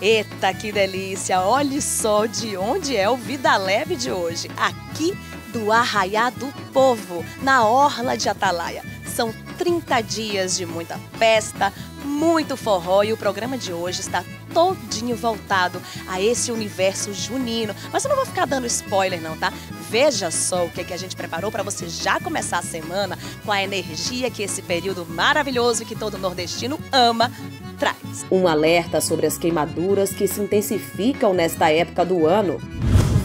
Eita, que delícia! Olha só de onde é o Vida Leve de hoje. Aqui do Arraiá do Povo, na Orla de Atalaia. São 30 dias de muita festa, muito forró e o programa de hoje está todinho voltado a esse universo junino. Mas eu não vou ficar dando spoiler não, tá? Veja só o que a gente preparou para você já começar a semana com a energia que esse período maravilhoso que todo nordestino ama traz. Um alerta sobre as queimaduras que se intensificam nesta época do ano.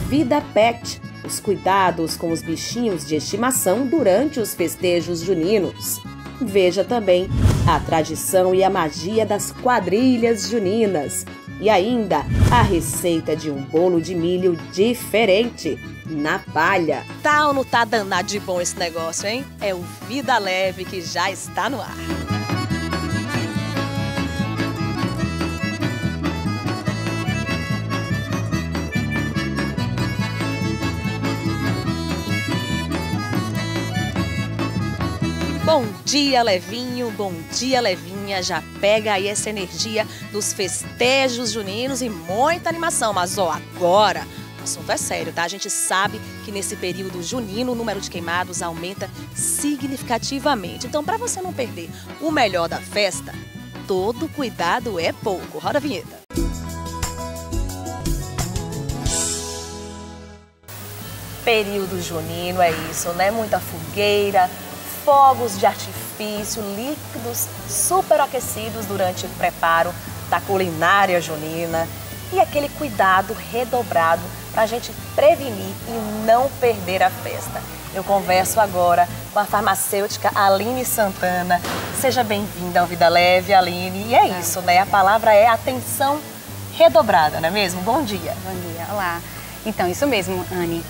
Vida Pet, os cuidados com os bichinhos de estimação durante os festejos juninos. Veja também a tradição e a magia das quadrilhas juninas. E ainda a receita de um bolo de milho diferente, na palha. Tá ou não tá danado de bom esse negócio, hein? É o Vida Leve que já está no ar. Bom dia, Levinho, bom dia, Levinha. Já pega aí essa energia dos festejos juninos e muita animação. Mas, ó, agora o assunto é sério, tá? A gente sabe que nesse período junino o número de queimados aumenta significativamente. Então, para você não perder o melhor da festa, todo cuidado é pouco. Roda a vinheta. Período junino é isso, né? Muita fogueira, fogos de artifício, líquidos superaquecidos durante o preparo da culinária junina e aquele cuidado redobrado para a gente prevenir e não perder a festa. Eu converso agora com a farmacêutica Aline Santana. Seja bem-vinda ao Vida Leve, Aline. E é isso, né? A palavra é atenção redobrada, não é mesmo? Bom dia. Bom dia, olá. Então, isso mesmo, Anne.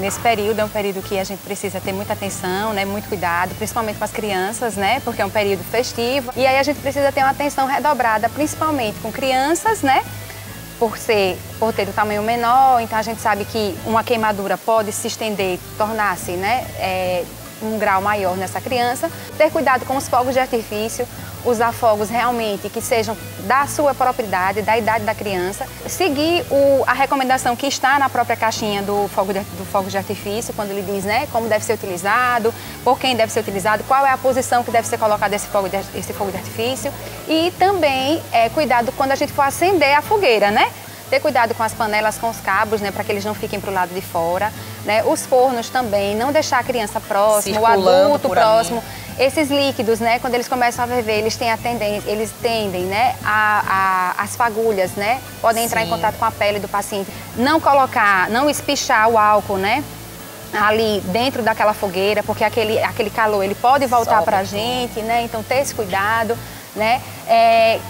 Nesse período é um período que a gente precisa ter muita atenção, né, muito cuidado, principalmente com as crianças, né, porque é um período festivo. E aí a gente precisa ter uma atenção redobrada, principalmente com crianças, né, por ter o tamanho menor. Então a gente sabe que uma queimadura pode se estender, tornar-se, né, um grau maior nessa criança. Ter cuidado com os fogos de artifício, usar fogos realmente que sejam da sua propriedade, da idade da criança. Seguir a recomendação que está na própria caixinha do fogo de artifício, quando ele diz, né, como deve ser utilizado, por quem deve ser utilizado, qual é a posição que deve ser colocada esse fogo de artifício. E também cuidado quando a gente for acender a fogueira, né? Ter cuidado com as panelas, com os cabos, né, para que eles não fiquem para o lado de fora. Né? Os fornos também, não deixar a criança próxima, o adulto próximo. Esses líquidos, né, quando eles começam a ferver, eles tendem, né, as fagulhas, né, podem entrar em contato com a pele do paciente. Não espichar o álcool, né, ali dentro daquela fogueira, porque aquele calor ele pode voltar para a gente, né, então ter esse cuidado. Né?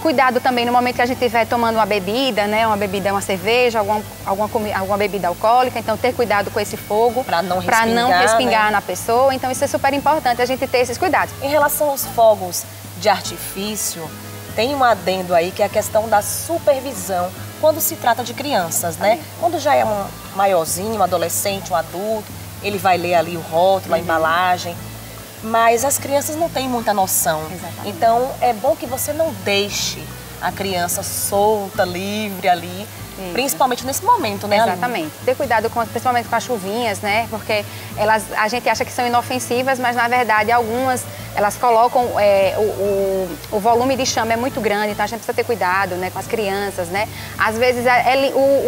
Cuidado também no momento que a gente estiver tomando uma bebida, né? Uma cerveja, alguma bebida alcoólica, então ter cuidado com esse fogo para não respingar, né, na pessoa. Então isso é super importante a gente ter esses cuidados. Em relação aos fogos de artifício, tem um adendo aí que é a questão da supervisão quando se trata de crianças, né? Quando já é um maiorzinho, um adolescente, um adulto, ele vai ler ali o rótulo, a embalagem. Mas as crianças não têm muita noção. Exatamente. Então é bom que você não deixe a criança solta, livre ali, principalmente nesse momento, né? Exatamente. Ter cuidado principalmente com as chuvinhas, né? Porque a gente acha que são inofensivas, mas na verdade algumas elas colocam o volume de chama é muito grande, então a gente precisa ter cuidado, né, com as crianças, né? Às vezes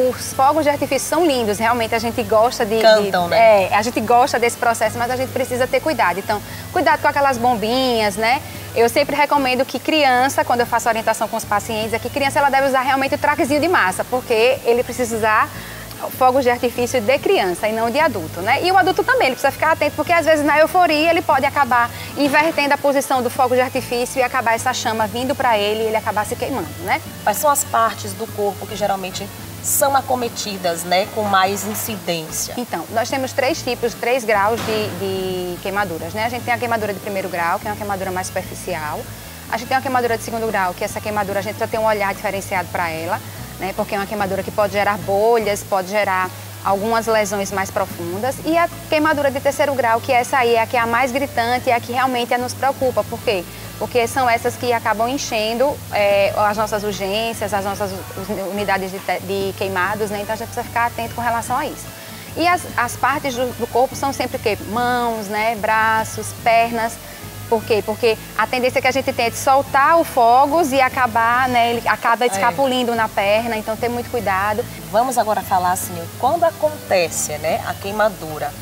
os fogos de artifício são lindos, realmente a gente gosta né? A gente gosta desse processo, mas a gente precisa ter cuidado. Então, cuidado com aquelas bombinhas, né? Eu sempre recomendo que criança, quando eu faço orientação com os pacientes, é que criança ela deve usar realmente o traquezinho de massa, porque ele precisa usar fogos de artifício de criança e não de adulto, né? E o adulto também, ele precisa ficar atento, porque às vezes na euforia ele pode acabar invertendo a posição do fogo de artifício e acabar essa chama vindo para ele e ele acabar se queimando, né? Quais são as partes do corpo que geralmente são acometidas, né, com mais incidência? Então, nós temos três graus de queimaduras, né? A gente tem a queimadura de primeiro grau, que é uma queimadura mais superficial. A gente tem uma queimadura de segundo grau, que essa queimadura a gente precisa ter um olhar diferenciado para ela, né? Porque é uma queimadura que pode gerar bolhas, pode gerar algumas lesões mais profundas. E a queimadura de terceiro grau, que essa aí é a que é a mais gritante, é a que realmente nos preocupa. Por quê? porque são essas que acabam enchendo as nossas urgências, as nossas unidades de queimados, né? Então a gente precisa ficar atento com relação a isso. E as partes do corpo são sempre o quê? Mãos, né? Braços, pernas. Por quê? Porque a tendência é que a gente tente soltar o fogos e acabar, né? Ele acaba escapulindo na perna, então tem muito cuidado. Vamos agora falar assim, quando acontece, né, a queimadura,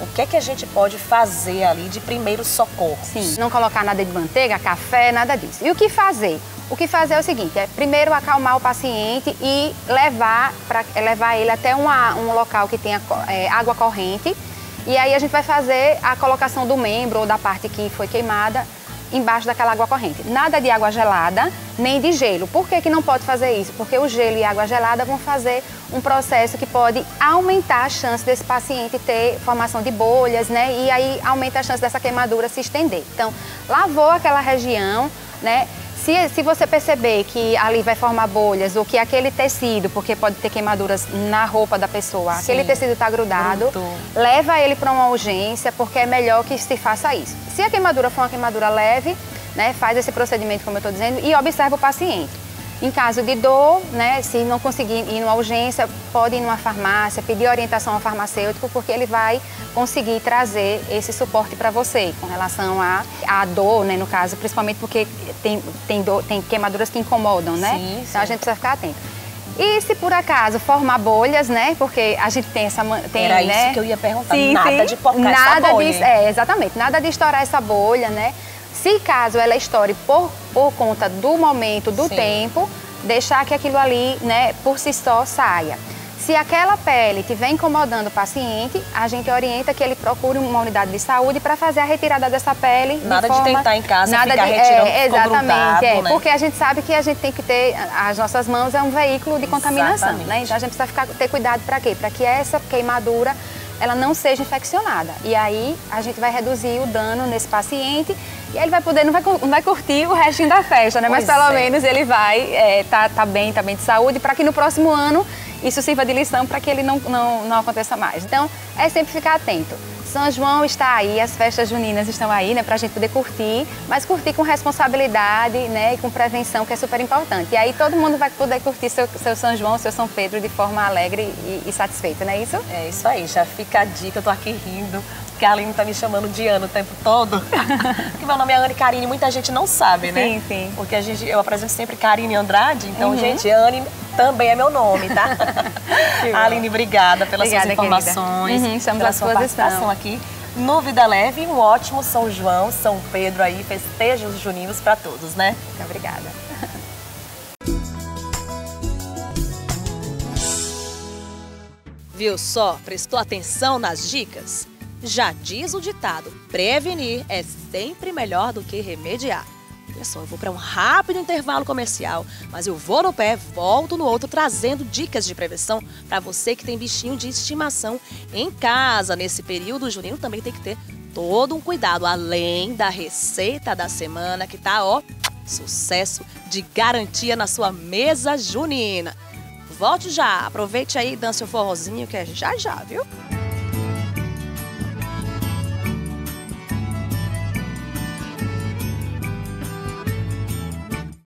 o que é que a gente pode fazer ali de primeiro socorro? Sim, não colocar nada de manteiga, café, nada disso. E o que fazer? O que fazer é o seguinte, primeiro acalmar o paciente e levar ele até um local que tenha água corrente. E aí a gente vai fazer a colocação do membro ou da parte que foi queimada embaixo daquela água corrente. Nada de água gelada, nem de gelo. Por que não pode fazer isso? Porque o gelo e a água gelada vão fazer um processo que pode aumentar a chance desse paciente ter formação de bolhas, né? E aí aumenta a chance dessa queimadura se estender. Então, lavou aquela região, né? Se você perceber que ali vai formar bolhas ou que aquele tecido, porque pode ter queimaduras na roupa da pessoa, aquele tecido está grudado, leva ele para uma urgência, porque é melhor que se faça isso. Se a queimadura for uma queimadura leve, né, faz esse procedimento, como eu estou dizendo, e observa o paciente. Em caso de dor, né, se não conseguir ir numa urgência, pode ir numa farmácia, pedir orientação ao farmacêutico, porque ele vai conseguir trazer esse suporte para você com relação à dor, né, no caso, principalmente porque tem queimaduras que incomodam, né? Sim. Então a gente precisa ficar atento. E se por acaso formar bolhas, né? Porque a gente tem essa... Era né? isso que eu ia perguntar, sim, nada de pocar essa bolha. Exatamente, nada de estourar essa bolha, né? Se caso ela estoure por conta do momento, do tempo, deixar que aquilo ali, né, por si só saia. Se aquela pele estiver incomodando o paciente, a gente orienta que ele procure uma unidade de saúde para fazer a retirada dessa pele. Nada de tentar em casa ficar retirando, exatamente, grudado, né? Porque a gente sabe que a gente tem que ter, as nossas mãos é um veículo de contaminação, né? Então a gente precisa ter cuidado para quê? Para que essa queimadura ela não seja infeccionada. E aí a gente vai reduzir o dano nesse paciente e aí ele vai poder, não vai curtir o restinho da festa, né? Mas pelo menos ele vai tá bem de saúde, para que no próximo ano isso sirva de lição para que ele não aconteça mais. Então, é sempre ficar atento. São João está aí, as festas juninas estão aí, né, para a gente poder curtir, mas curtir com responsabilidade, né, e com prevenção, que é super importante. E aí todo mundo vai poder curtir seu São João, seu São Pedro de forma alegre e satisfeita, não é isso? É isso aí, já fica a dica, eu tô aqui rindo, porque a Aline tá me chamando de Ana o tempo todo. Porque meu nome é Anne Karine, muita gente não sabe, né? Sim, sim. Porque eu apresento sempre Karine Andrade, então, gente, Anne também é meu nome, tá? Aline, obrigada pelas suas informações, pela sua participação aqui no Vida Leve. Um ótimo São João, São Pedro aí, festejos juninos para todos, né? Muito obrigada. Viu só? Prestou atenção nas dicas? Já diz o ditado, prevenir é sempre melhor do que remediar. Pessoal, eu vou para um rápido intervalo comercial, mas eu vou no pé, volto no outro, trazendo dicas de prevenção para você que tem bichinho de estimação em casa. Nesse período junino também tem que ter todo um cuidado, além da receita da semana, que tá, ó, sucesso de garantia na sua mesa junina. Volte já, aproveite aí, dance o forrozinho, que é já, viu?